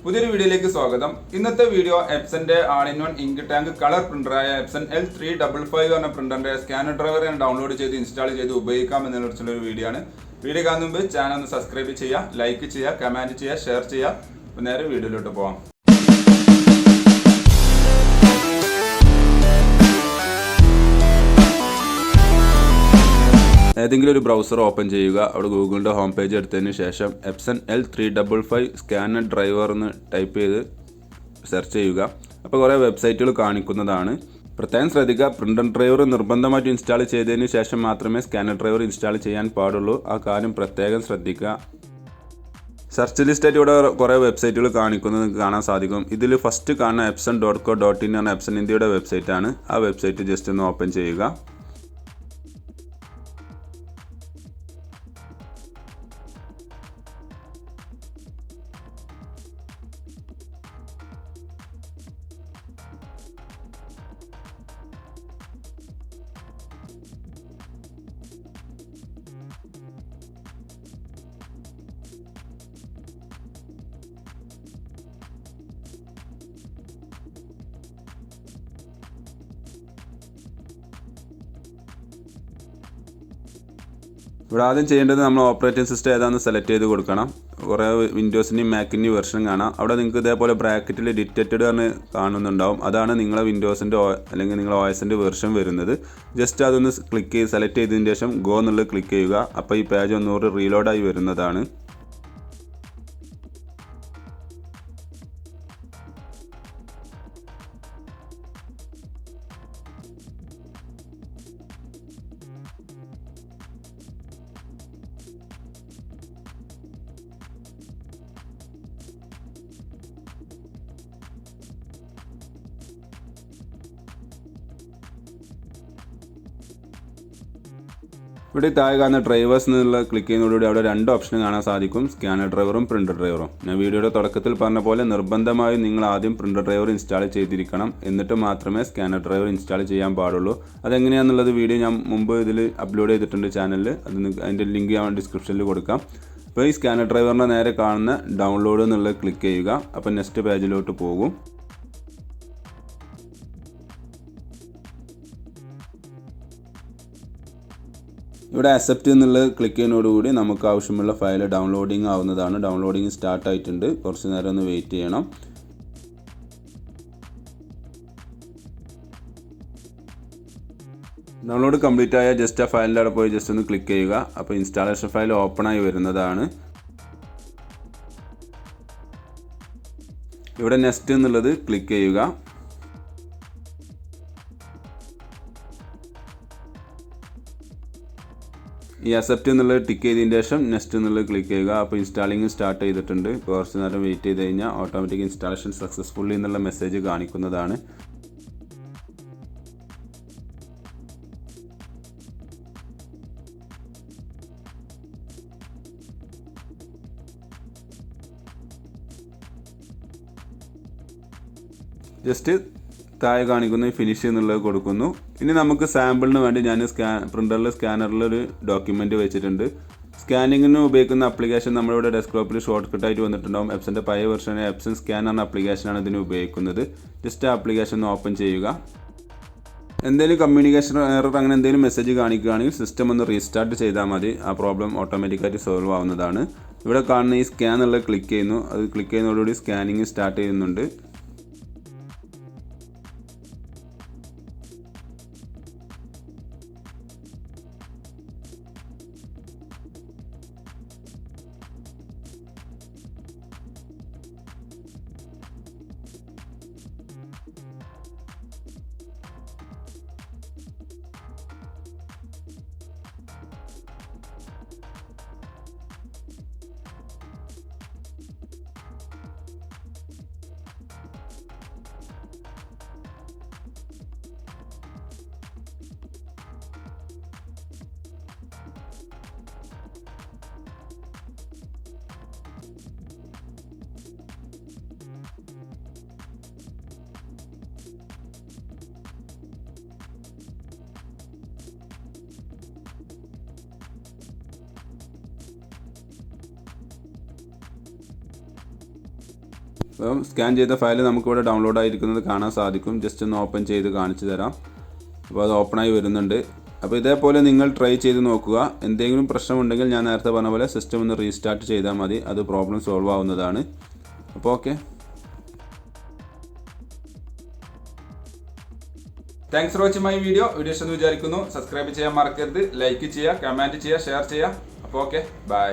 പുതിയൊരു വീഡിയോയിലേക്ക് സ്വാഗതം. ഇന്നത്തെ വീഡിയോ എപ്സന്റെ all in one ink tank colour പ്രിന്ററായ എപ്സൺ L355 എന്ന പ്രിന്ററിന്റെ സ്കാനർ ഡ്രൈവർ ഡൗൺലോഡ് ചെയ്ത് ഇൻസ്റ്റാൾ ചെയ്ത് ഉപയോഗിക്കാം എന്നതിനെക്കുറിച്ചുള്ള ഒരു വീഡിയോ ആണ്. വീഡിയോ കാണുന്ന മുമ്പ് ചാനൽ ഒന്ന് സബ്സ്ക്രൈബ് ചെയ്യുക, ലൈക്ക് ചെയ്യുക, കമന്റ് ചെയ്യുക, ഷെയർ ചെയ്യുക. അപ്പോൾ നേരെ വീഡിയോയിലോട്ട് പോകാം. ഏതെങ്കിലും ഒരു ബ്രൗസർ ഓപ്പൺ ചെയ്യുക. അവിടെ ഗൂഗിളിൻ്റെ ഹോം പേജ് എടുത്തതിന് ശേഷം എപ്സൺ L355 സ്കാനർ ഡ്രൈവർ എന്ന് ടൈപ്പ് ചെയ്ത് സെർച്ച് ചെയ്യുക. അപ്പോൾ കുറേ വെബ്സൈറ്റുകൾ കാണിക്കുന്നതാണ്. പ്രത്യേകം ശ്രദ്ധിക്കുക, പ്രിൻ്റർ ഡ്രൈവർ നിർബന്ധമായിട്ട് ഇൻസ്റ്റാൾ ചെയ്തതിന് ശേഷം മാത്രമേ സ്കാനർ ഡ്രൈവർ ഇൻസ്റ്റാൾ ചെയ്യാൻ പാടുള്ളൂ. ആ കാര്യം പ്രത്യേകം ശ്രദ്ധിക്കുക. സെർച്ച് ലിസ്റ്റായിട്ട് ഇവിടെ കുറേ വെബ്സൈറ്റുകൾ കാണിക്കുന്നത് നിങ്ങൾക്ക് കാണാൻ സാധിക്കും. ഇതിൽ ഫസ്റ്റ് കാണുന്ന epson.co.in എന്ന എപ്സൺ ഇന്ത്യയുടെ വെബ്സൈറ്റാണ്. ആ വെബ്സൈറ്റ് ജസ്റ്റ് ഒന്ന് ഓപ്പൺ ചെയ്യുക. ഇവിടെ ആദ്യം ചെയ്യേണ്ടത് നമ്മൾ ഓപ്പറേറ്റിംഗ് സിസ്റ്റം ഏതാണെന്ന് സെലക്ട് ചെയ്ത് കൊടുക്കണം. കുറേ വിൻഡോസിൻ്റെയും മാക്കിൻ്റെയും വെർഷൻ കാണാം. അവിടെ നിങ്ങൾക്ക് ഇതേപോലെ ബ്രാക്കറ്റിൽ ഡിറ്റക്റ്റഡ് എന്ന് കാണുന്നുണ്ടാവും. അതാണ് നിങ്ങളെ വിൻഡോസിൻ്റെ അല്ലെങ്കിൽ നിങ്ങളെ OSൻ്റെ വെർഷൻ വരുന്നത്. ജസ്റ്റ് അതൊന്ന് സെലക്ട് ചെയ്തതിന് ശേഷം ഗോ എന്നുള്ളത് ക്ലിക്ക് ചെയ്യുക. അപ്പോൾ ഈ പേജ് ഒന്നുകൂടി റീലോഡായി വരുന്നതാണ്. ഇവിടെ താഴെ കാണുന്ന ഡ്രൈവേഴ്സ് എന്നുള്ള ക്ലിക്ക് ചെയ്യുന്നതോടുകൂടി അവിടെ രണ്ട് ഓപ്ഷൻ കാണാൻ സാധിക്കും, സ്കാനർ ഡ്രൈവറും പ്രിൻ്റർ ഡ്രൈവറും. ഞാൻ വീഡിയോയുടെ തുടക്കത്തിൽ പറഞ്ഞ പോലെ നിർബന്ധമായും നിങ്ങൾ ആദ്യം പ്രിൻ്റർ ഡ്രൈവർ ഇൻസ്റ്റാൾ ചെയ്തിരിക്കണം. എന്നിട്ട് മാത്രമേ സ്കാനർ ഡ്രൈവർ ഇൻസ്റ്റാൾ ചെയ്യാൻ പാടുള്ളൂ. അതെങ്ങനെയാണെന്നുള്ളത് വീഡിയോ ഞാൻ മുമ്പ് ഇതിൽ അപ്ലോഡ് ചെയ്തിട്ടുണ്ട് ചാനലിൽ. അതിൻ്റെ ലിങ്ക് ഞാൻ ഡിസ്ക്രിപ്ഷനിൽ കൊടുക്കാം. അപ്പോൾ ഈ സ്കാനർ ഡ്രൈവറിൻ്റെ നേരെ കാണുന്ന ഡൗൺലോഡ് എന്നുള്ളത് ക്ലിക്ക് ചെയ്യുക. അപ്പോൾ നെക്സ്റ്റ് പേജിലോട്ട് പോകും. ഇവിടെ അക്സെപ്റ്റ് എന്നുള്ളത് ക്ലിക്ക് ചെയ്യുന്നതോടുകൂടി നമുക്ക് ആവശ്യമുള്ള ഫയൽ ഡൗൺലോഡിങ് ആവുന്നതാണ്. ഡൗൺലോഡിങ് സ്റ്റാർട്ട് ആയിട്ടുണ്ട്. കുറച്ച് നേരം ഒന്ന് വെയിറ്റ് ചെയ്യണം. ഡൗൺലോഡ് കംപ്ലീറ്റ് ആയ ജസ്റ്റ് ആ ഫയലിൻ്റെ അവിടെ പോയി ജസ്റ്റ് ഒന്ന് ക്ലിക്ക് ചെയ്യുക. അപ്പോൾ ഇൻസ്റ്റാളേഷൻ ഫയൽ ഓപ്പൺ ആയി വരുന്നതാണ്. ഇവിടെ നെക്സ്റ്റ് എന്നുള്ളത് ക്ലിക്ക് ചെയ്യുക. ഈ അക്സെപ്റ്റ് എന്നുള്ളത് ടിക്ക് ചെയ്തതിന് ശേഷം നെക്സ്റ്റ് എന്നുള്ളത് ക്ലിക്ക് ചെയ്യുക. അപ്പോൾ ഇൻസ്റ്റാളിങ് സ്റ്റാർട്ട് ചെയ്തിട്ടുണ്ട്. കുറച്ച് നേരം വെയിറ്റ് ചെയ്ത് കഴിഞ്ഞാൽ ഓട്ടോമാറ്റിക് ഇൻസ്റ്റാളേഷൻ സക്സസ്ഫുള്ളി എന്നുള്ള മെസ്സേജ് കാണിക്കുന്നതാണ്. ജസ്റ്റ് താഴെ കാണിക്കുന്ന ഫിനിഷ് എന്നുള്ളത് കൊടുക്കുന്നു. ഇനി നമുക്ക് സാമ്പിളിന് വേണ്ടി ഞാൻ പ്രിൻ്ററിൽ ഒരു ഡോക്യുമെൻറ്റ് വെച്ചിട്ടുണ്ട്. സ്കാനിങ്ങിന് ഉപയോഗിക്കുന്ന ആപ്ലിക്കേഷൻ നമ്മളിവിടെ ഡെസ്ക്ടോപ്പിൽ ഷോർട്ട് കട്ടായിട്ട് വന്നിട്ടുണ്ടാവും. എപ്സൻ്റെ പഴയ വെർഷൻ എപ്സൺ സ്കാൻ എന്ന ആപ്ലിക്കേഷനാണ് ഇതിന് ഉപയോഗിക്കുന്നത്. ജസ്റ്റ് ആപ്ലിക്കേഷൻ ഒന്ന് ഓപ്പൺ ചെയ്യുക. എന്തെങ്കിലും കമ്മ്യൂണിക്കേഷൻ എറർ അങ്ങനെ എന്തെങ്കിലും മെസ്സേജ് കാണിക്കുകയാണെങ്കിൽ സിസ്റ്റം ഒന്ന് റീസ്റ്റാർട്ട് ചെയ്താൽ മതി. ആ പ്രോബ്ലം ഓട്ടോമാറ്റിക്കായിട്ട് സോൾവ് ആവുന്നതാണ്. ഇവിടെ കാണുന്ന ഈ സ്കാൻ എന്നുള്ളത് ക്ലിക്ക് ചെയ്യുന്നു. അത് ക്ലിക്ക് ചെയ്യുന്നതോടുകൂടി സ്കാനിങ് സ്റ്റാർട്ട് ചെയ്യുന്നുണ്ട്. അപ്പം സ്കാൻ ചെയ്ത ഫയൽ നമുക്കിവിടെ ഡൗൺലോഡ് ആയിരിക്കുന്നത് കാണാൻ സാധിക്കും. ജസ്റ്റ് ഒന്ന് ഓപ്പൺ ചെയ്ത് കാണിച്ചു തരാം. അപ്പോൾ അത് ഓപ്പണായി വരുന്നുണ്ട്. അപ്പോൾ ഇതേപോലെ നിങ്ങൾ ട്രൈ ചെയ്ത് നോക്കുക. എന്തെങ്കിലും പ്രശ്നമുണ്ടെങ്കിൽ ഞാൻ നേരത്തെ പറഞ്ഞ പോലെ സിസ്റ്റം ഒന്ന് റീസ്റ്റാർട്ട് ചെയ്താൽ മതി. അത് പ്രോബ്ലം സോൾവ് ആവുന്നതാണ്. അപ്പോൾ okay, thanks for watching my video എന്ന് വിചാരിക്കുന്നു. സബ്സ്ക്രൈബ് ചെയ്യാൻ മറക്കരുത്, ലൈക്ക് ചെയ്യുക, കമൻറ്റ് ചെയ്യുക, ഷെയർ ചെയ്യുക. അപ്പോൾ ഓക്കെ, ബൈ.